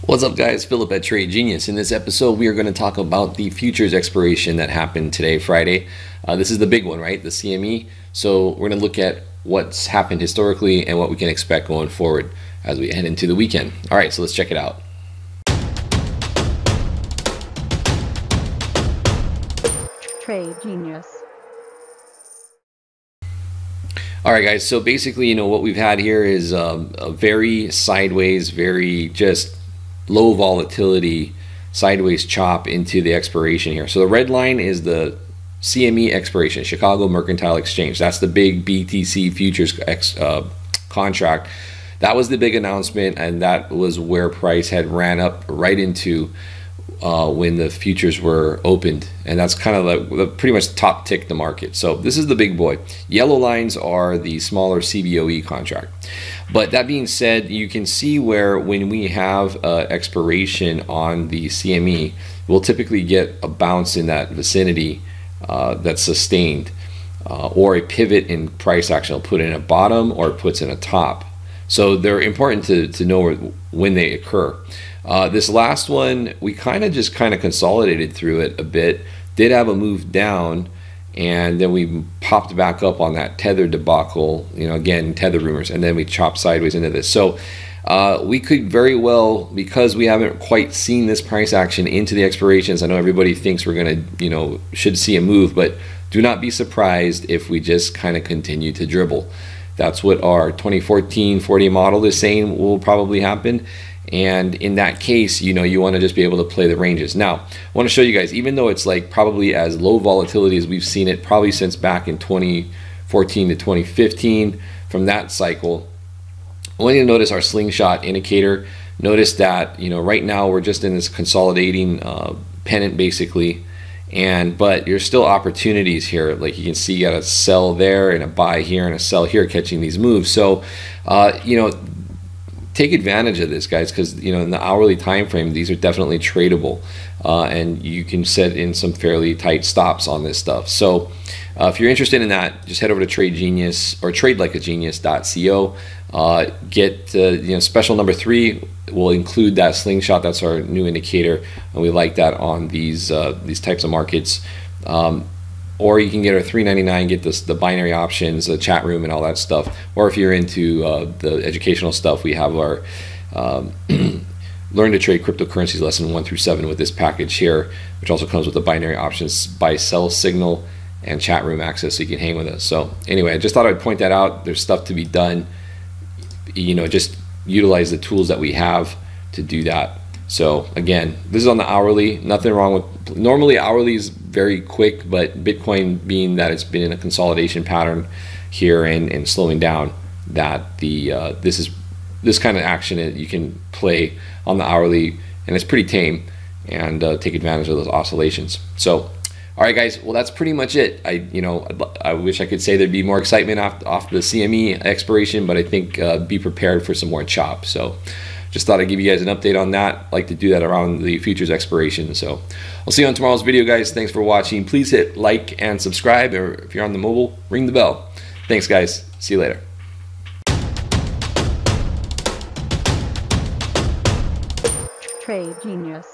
What's up, guys? Philip at Trade Genius. In this episode, we are going to talk about the futures expiration that happened today, Friday. This is the big one, right? The CME. So we're going to look at what's happened historically and what we can expect going forward as we head into the weekend. All right, so let's check it out. Trade Genius. All right, guys. So basically, what we've had here is a very sideways, very just low volatility sideways chop into the expiration here. So the red line is the CME expiration, Chicago Mercantile Exchange. That's the big BTC futures contract. That was the big announcement, and that was where price had ran up right into when the futures were opened, and that's kind of the pretty much top tick the market. So this is the big boy. Yellow lines are the smaller CBOE contract. But that being said, you can see where when we have expiration on the CME, we'll typically get a bounce in that vicinity that's sustained, or a pivot in price action will put in a bottom or it puts in a top. So they're important to know when they occur. This last one, we kind of consolidated through it a bit, did have a move down, and then we popped back up on that tether debacle, again, tether rumors, and then we chopped sideways into this. So we could very well, because we haven't quite seen this price action into the expirations, I know everybody thinks we're going to, should see a move, but do not be surprised if we just kind of continue to dribble. That's what our 2014 40 model is saying will probably happen. And in that case, you want to just be able to play the ranges. Now, I want to show you guys, even though it's like probably as low volatility as we've seen it probably since back in 2014 to 2015 from that cycle, I want you to notice our slingshot indicator. Notice that, right now we're just in this consolidating pennant basically. But there's still opportunities here. Like you can see, you got a sell there and a buy here and a sell here catching these moves. So, take advantage of this, guys, because in the hourly time frame, these are definitely tradable, and you can set in some fairly tight stops on this stuff. So if you're interested in that, just head over to Trade Genius or tradelikeagenius.co. Get special number 3 will include that slingshot. That's our new indicator, and we like that on these types of markets. Or you can get our $3.99, get the binary options, the chat room, and all that stuff. Or if you're into the educational stuff, we have our Learn to Trade Cryptocurrencies lesson 1 through 7 with this package here, which also comes with the binary options, buy, sell signal, and chat room access, so you can hang with us. So anyway, I just thought I'd point that out. There's stuff to be done. Just utilize the tools that we have to do that. So again, this is on the hourly. Nothing wrong with, normally hourly is very quick, but Bitcoin, being that it's been in a consolidation pattern here and slowing down, that this kind of action you can play on the hourly, and it's pretty tame, and take advantage of those oscillations. So all right, guys, well, that's pretty much it. I wish I could say there'd be more excitement off the CME expiration, but I think be prepared for some more chop. So just thought I'd give you guys an update on that. I like to do that around the futures expiration. So I'll see you on tomorrow's video, guys. Thanks for watching. Please hit like and subscribe, or if you're on the mobile, ring the bell. Thanks, guys. See you later. Trade Genius.